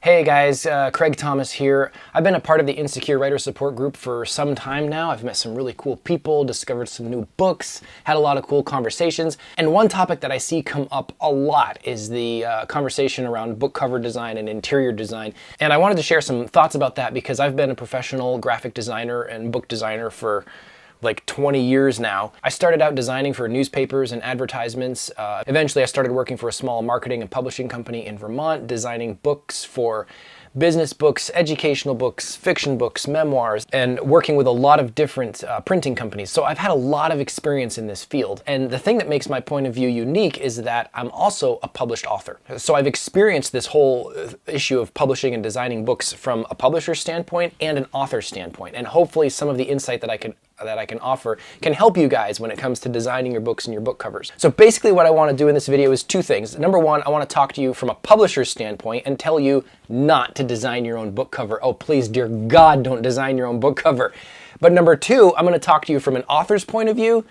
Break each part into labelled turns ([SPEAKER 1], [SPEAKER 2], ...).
[SPEAKER 1] Hey guys, Craig Thomas here. I've been a part of the Insecure Writer Support Group for some time now. I've met some really cool people, discovered some new books, had a lot of cool conversations. And one topic that I see come up a lot is the conversation around book cover design and interior design. And I wanted to share some thoughts about that because I've been a professional graphic designer and book designer for like 20 years now. I started out designing for newspapers and advertisements. Eventually I started working for a small marketing and publishing company in Vermont, designing books for business books, educational books, fiction books, memoirs, and working with a lot of different printing companies. So I've had a lot of experience in this field. And the thing that makes my point of view unique is that I'm also a published author. So I've experienced this whole issue of publishing and designing books from a publisher standpoint and an author standpoint. And hopefully some of the insight that I can offer can help you guys when it comes to designing your books and your book covers. So basically what I want to do in this video is two things. Number one, I want to talk to you from a publisher's standpoint and tell you not to design your own book cover. Oh, please, dear God, don't design your own book cover. But number two, I'm going to talk to you from an author's point of view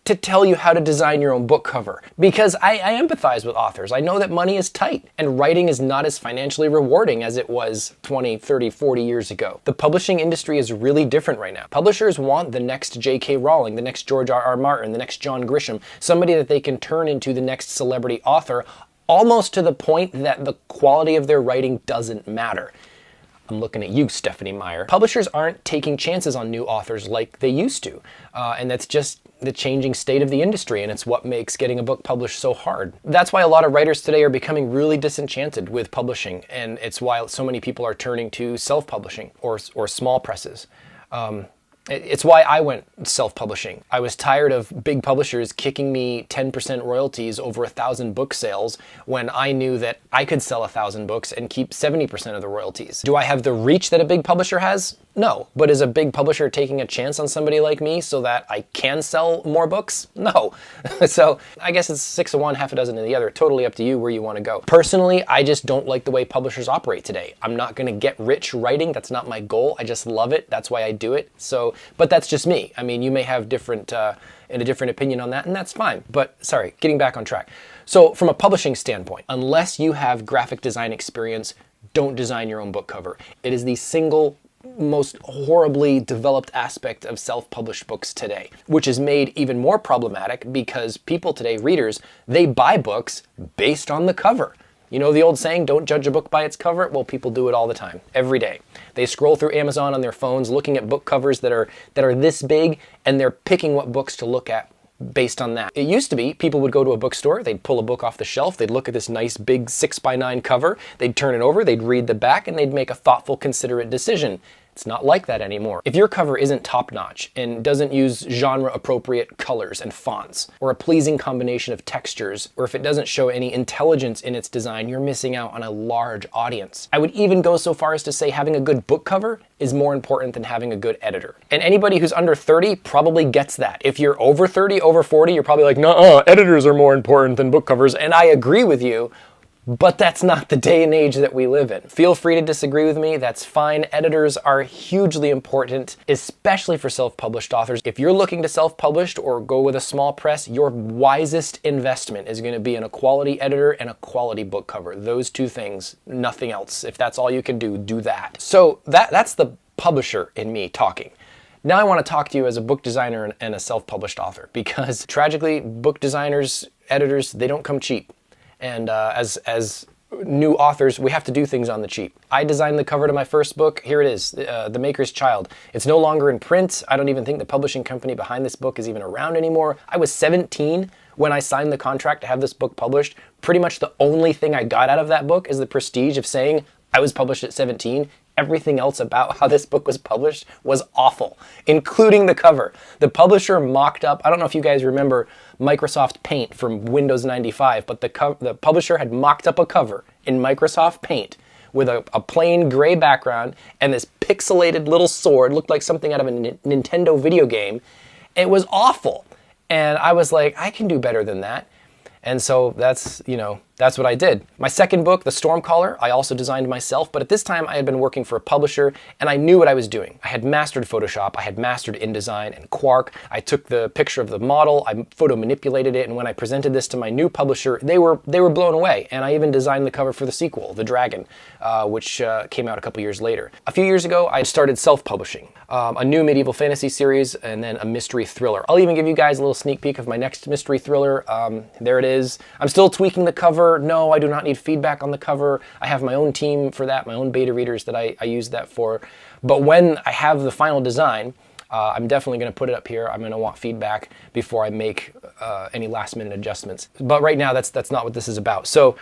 [SPEAKER 1] to tell you how to design your own book cover. Because I empathize with authors. I know that money is tight and writing is not as financially rewarding as it was 20, 30, 40 years ago. The publishing industry is really different right now. Publishers want the next J.K. Rowling, the next George R.R. Martin, the next John Grisham, somebody that they can turn into the next celebrity author, almost to the point that the quality of their writing doesn't matter. I'm looking at you, Stephanie Meyer. Publishers aren't taking chances on new authors like they used to. And that's just the changing state of the industry, and it's what makes getting a book published so hard. That's why a lot of writers today are becoming really disenchanted with publishing, and it's why so many people are turning to self-publishing or small presses. It's why I went self-publishing. I was tired of big publishers kicking me 10% royalties over 1,000 book sales when I knew that I could sell 1,000 books and keep 70% of the royalties. Do I have the reach that a big publisher has? No. But is a big publisher taking a chance on somebody like me so that I can sell more books? No. So I guess it's 6 of one, half a dozen of the other. Totally up to you where you want to go. Personally, I just don't like the way publishers operate today. I'm not going to get rich writing. That's not my goal. I just love it. That's why I do it. So, but that's just me. I mean, you may have a different opinion on that, and that's fine. But sorry, getting back on track. So from a publishing standpoint, unless you have graphic design experience, don't design your own book cover. It is the single most horribly developed aspect of self-published books today, which is made even more problematic because people today, readers, they buy books based on the cover. You know the old saying, don't judge a book by its cover? Well, people do it all the time, every day. They scroll through Amazon on their phones looking at book covers that are this big, and they're picking what books to look at based on that. It used to be people would go to a bookstore, they'd pull a book off the shelf, they'd look at this nice big 6x9 cover, they'd turn it over, they'd read the back, and they'd make a thoughtful, considerate decision. It's not like that anymore. If your cover isn't top-notch and doesn't use genre-appropriate colors and fonts, or a pleasing combination of textures, or if it doesn't show any intelligence in its design, you're missing out on a large audience. I would even go so far as to say having a good book cover is more important than having a good editor. And anybody who's under 30 probably gets that. If you're over 30, over 40, you're probably like, nuh-uh, editors are more important than book covers, and I agree with you. But that's not the day and age that we live in. Feel free to disagree with me, that's fine. Editors are hugely important, especially for self-published authors. If you're looking to self-publish or go with a small press, your wisest investment is going to be in a quality editor and a quality book cover. Those two things, nothing else. If that's all you can do, do that. So that's the publisher in me talking. Now I want to talk to you as a book designer and a self-published author, because tragically, book designers, editors, they don't come cheap. And as new authors, we have to do things on the cheap. I designed the cover to my first book. Here it is, The Maker's Child. It's no longer in print. I don't even think the publishing company behind this book is even around anymore. I was 17 when I signed the contract to have this book published. Pretty much the only thing I got out of that book is the prestige of saying I was published at 17. Everything else about how this book was published was awful, including the cover. The publisher mocked up, I don't know if you guys remember Microsoft Paint from Windows 95, but the publisher had mocked up a cover in Microsoft Paint with a plain gray background and this pixelated little sword, looked like something out of a Nintendo video game. It was awful. And I was like, I can do better than that. And so that's that's what I did. My second book, The Stormcaller, I also designed myself, but at this time I had been working for a publisher and I knew what I was doing. I had mastered Photoshop, I had mastered InDesign and Quark. I took the picture of the model, I photo manipulated it, and when I presented this to my new publisher, they were blown away. And I even designed the cover for the sequel, The Dragon, which came out a couple years later. A few years ago, I started self-publishing a new medieval fantasy series and then a mystery thriller. I'll even give you guys a little sneak peek of my next mystery thriller. There it is. I'm still tweaking the cover. No, I do not need feedback on the cover. I have my own team for that, my own beta readers that I use that for. But when I have the final design, I'm definitely going to put it up here. I'm going to want feedback before I make any last minute adjustments. But right now, that's not what this is about. So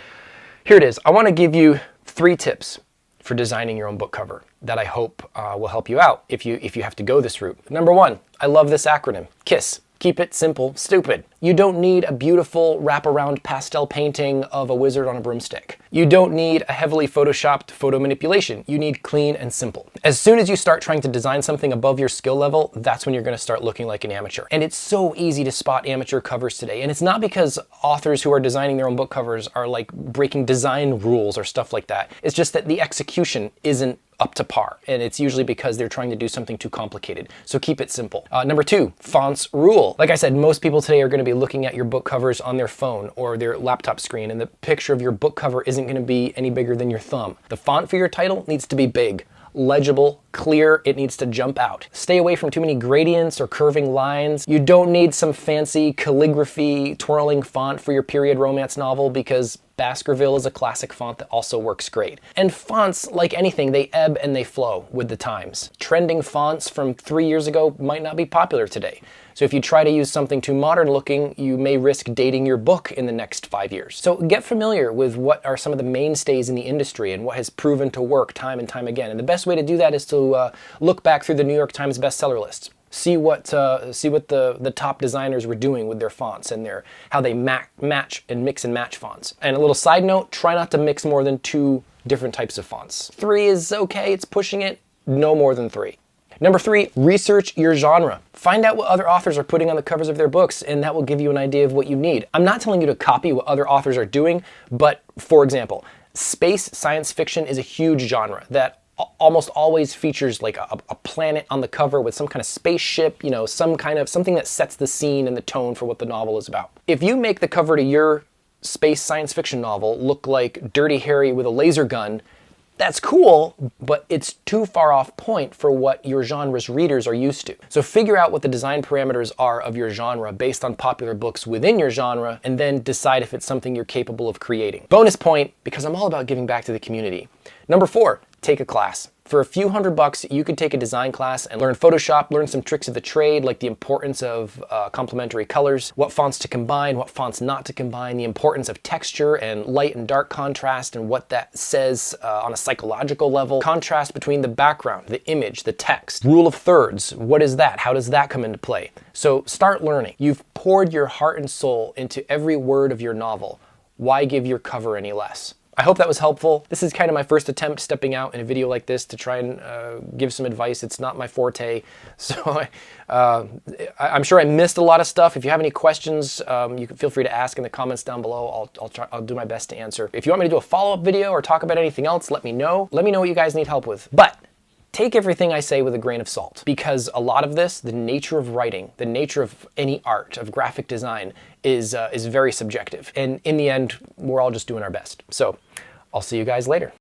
[SPEAKER 1] here it is. I want to give you 3 tips for designing your own book cover that I hope will help you out if you have to go this route. Number 1, I love this acronym, KISS. Keep it simple, stupid. You don't need a beautiful wraparound pastel painting of a wizard on a broomstick. You don't need a heavily photoshopped photo manipulation. You need clean and simple. As soon as you start trying to design something above your skill level, that's when you're gonna start looking like an amateur. And it's so easy to spot amateur covers today. And it's not because authors who are designing their own book covers are like breaking design rules or stuff like that. It's just that the execution isn't up to par, and it's usually because they're trying to do something too complicated. So keep it simple. Number 2, fonts rule. Like I said, most people today are going to be looking at your book covers on their phone or their laptop screen, and the picture of your book cover isn't going to be any bigger than your thumb. The font for your title needs to be big, legible, clear. It needs to jump out. Stay away from too many gradients or curving lines. You don't need some fancy calligraphy twirling font for your period romance novel because Baskerville is a classic font that also works great. And fonts, like anything, they ebb and they flow with the times. Trending fonts from 3 years ago might not be popular today. So if you try to use something too modern looking, you may risk dating your book in the next 5 years. So get familiar with what are some of the mainstays in the industry and what has proven to work time and time again. And the best way to do that is to look back through the New York Times bestseller lists. See what the top designers were doing with their fonts and how they match and mix and match fonts. And a little side note, try not to mix more than 2 different types of fonts. 3 is okay, it's pushing it, no more than 3. Number 3, research your genre. Find out what other authors are putting on the covers of their books, and that will give you an idea of what you need. I'm not telling you to copy what other authors are doing, but for example, space science fiction is a huge genre that almost always features like a planet on the cover with some kind of spaceship, you know, something that sets the scene and the tone for what the novel is about. If you make the cover to your space science fiction novel look like Dirty Harry with a laser gun, that's cool, but it's too far off point for what your genre's readers are used to. So figure out what the design parameters are of your genre based on popular books within your genre, and then decide if it's something you're capable of creating. Bonus point, because I'm all about giving back to the community. Number 4, take a class. For a few $100, you could take a design class and learn Photoshop, learn some tricks of the trade, like the importance of complementary colors, what fonts to combine, what fonts not to combine, the importance of texture and light and dark contrast and what that says on a psychological level, contrast between the background, the image, the text, rule of thirds, what is that? How does that come into play? So start learning. You've poured your heart and soul into every word of your novel. Why give your cover any less? I hope that was helpful. This is kind of my first attempt stepping out in a video like this to try and give some advice. It's not my forte, so I'm sure I missed a lot of stuff. If you have any questions, you can feel free to ask in the comments down below. I'll do my best to answer. If you want me to do a follow-up video or talk about anything else, let me know. Let me know what you guys need help with. But take everything I say with a grain of salt, because a lot of this, the nature of writing, the nature of any art, of graphic design, is very subjective. And in the end, we're all just doing our best. So I'll see you guys later.